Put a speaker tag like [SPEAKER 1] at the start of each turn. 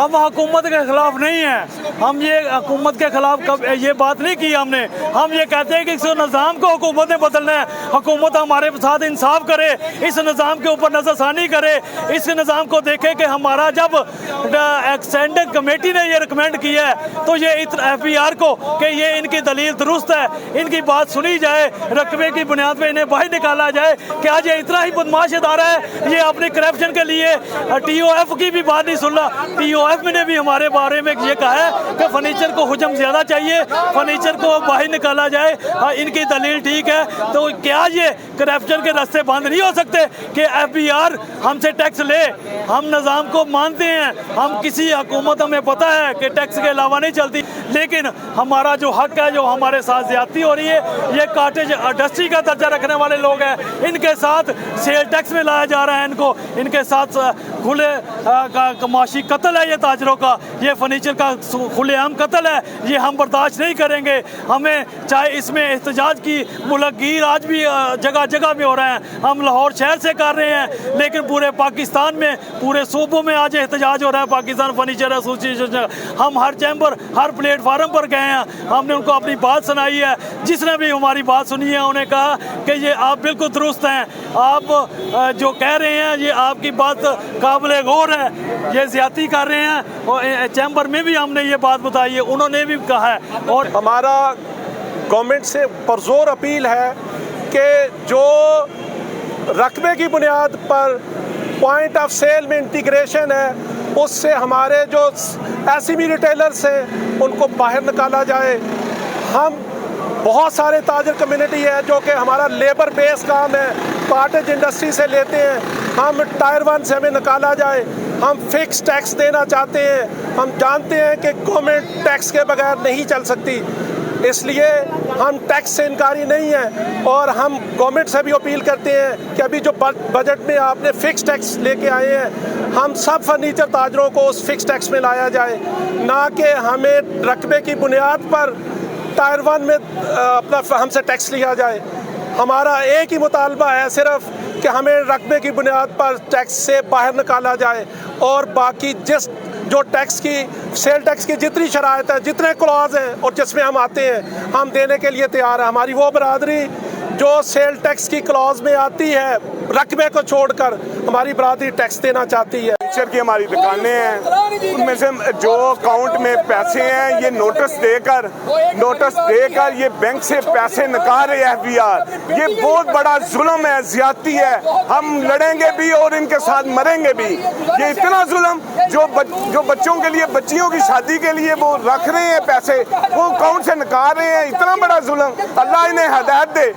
[SPEAKER 1] हम हुकूमत के खिलाफ नहीं हैं। हम ये हुकूमत के खिलाफ कब ये बात नहीं की हमने। हम ये कहते हैं कि इस निज़ाम को हुकूमत ने बदलना है। हुकूमत हमारे साथ इंसाफ करे, इस निज़ाम के ऊपर नज़रसानी करे, इस निज़ाम को देखे कि हमारा जब एक्सटेंडेड कमेटी ने ये रिकमेंड किया है तो ये FBR को कि ये इनकी दलील दुरुस्त है, इनकी बात सुनी जाए, रकबे की बुनियाद पे इन्हें बाहर निकाला जाए कि आज ये इतना ही बदमाश इदारा है, ये अपने करप्शन के लिए TOF की भी बात नहीं सुन रहा। TOF ने भी हमारे बारे में ये कहा है कि फर्नीचर को हुजम ज़्यादा चाहिए, फर्नीचर को बाहर निकाला जाए। इनकी दलील ठीक है, तो क्या ये करप्शन के रास्ते बंद नहीं हो सकते कि FBR हमसे टैक्स ले? हम निज़ाम को मानते हैं, हम किसी हुकूमत हमें पता है कि टैक्स के अलावा नहीं चलती, लेकिन हमारा जो हक है, जो हमारे साथ ज्यादती हो रही है, ये कॉटेज इंडस्ट्री का दर्जा रखने वाले लोग हैं, इनके साथ सेल टैक्स में लाया जा रहा है, इनके साथ खुले माशी कत्ल है ये ताजरों का, ये फर्नीचर का खुलेआम कत्ल है, ये हम बर्दाश्त नहीं करेंगे। हमें चाहे इसमें एहतजाज की मुलगीर आज भी जगह जगह में हो रहे हैं, हम लाहौर शहर से कर रहे हैं, लेकिन पूरे पाकिस्तान में, पूरे सूबों में आज एहतजाज हो रहा है पाकिस्तान फर्नीचर एसोसिएशन। हम हर चैम्बर, हर प्लेटफार्म पर गए हैं, हमने उनको अपनी बात सुनाई है। जिसने भी हमारी बात सुनी है उन्हें कहा कि ये आप बिल्कुल दुरुस्त हैं, आप जो कह रहे हैं ये आपकी बात काबिल गौर है, ये ज्यादती कर रहे हैं। और चैम्बर में भी हमने ये बात बताई है, उन्होंने भी कहा है। और
[SPEAKER 2] हमारा गवर्नमेंट से पुरजोर अपील है कि जो रकबे की बुनियाद पर पॉइंट ऑफ सेल में इंटीग्रेशन है, उससे हमारे जो SME रिटेलर्स हैं उनको बाहर निकाला जाए। हम बहुत सारे ताजर कम्युनिटी है जो कि हमारा लेबर बेस काम है, कॉटेज इंडस्ट्री से लेते हैं, हम टायर 1 से हमें निकाला जाए। हम फिक्स टैक्स देना चाहते हैं, हम जानते हैं कि गवर्नमेंट टैक्स के बगैर नहीं चल सकती, इसलिए हम टैक्स से इनकारी नहीं है। और हम गवर्नमेंट से भी अपील करते हैं कि अभी जो बजट में आपने फिक्स टैक्स लेके आए हैं, हम सब फर्नीचर ताजरों को उस फिक्स टैक्स में लाया जाए, ना कि हमें रकबे की बुनियाद पर टायर 1 में अपना हमसे टैक्स लिया जाए। हमारा एक ही मुतालबा है सिर्फ कि हमें रकबे की बुनियाद पर टैक्स से बाहर निकाला जाए, और बाकी जो टैक्स की, सेल टैक्स की जितनी शराइत है, जितने क्लॉज हैं और जिसमें हम आते हैं, हम देने के लिए तैयार है। हमारी वो बरादरी जो सेल टैक्स की क्लॉज में आती है, रकबे को छोड़कर हमारी बरादरी टैक्स देना चाहती है।
[SPEAKER 3] फर्नीचर की हमारी दुकानें हैं, उनमें से जो अकाउंट में पैसे हैं ये नोटिस देकर ये बैंक से पैसे निकाल रहे हैं FBR। ये बहुत बड़ा जुल्म है, ज्यादती है। हम लड़ेंगे भी और इनके साथ मरेंगे भी। ये इतना जुल्म जो बच्चों के लिए, बच्चियों की शादी के लिए वो रख रहे हैं पैसे, वो अकाउंट से निकाल रहे हैं, इतना बड़ा जुल्म। अल्लाह इन्हें हिदायत दे।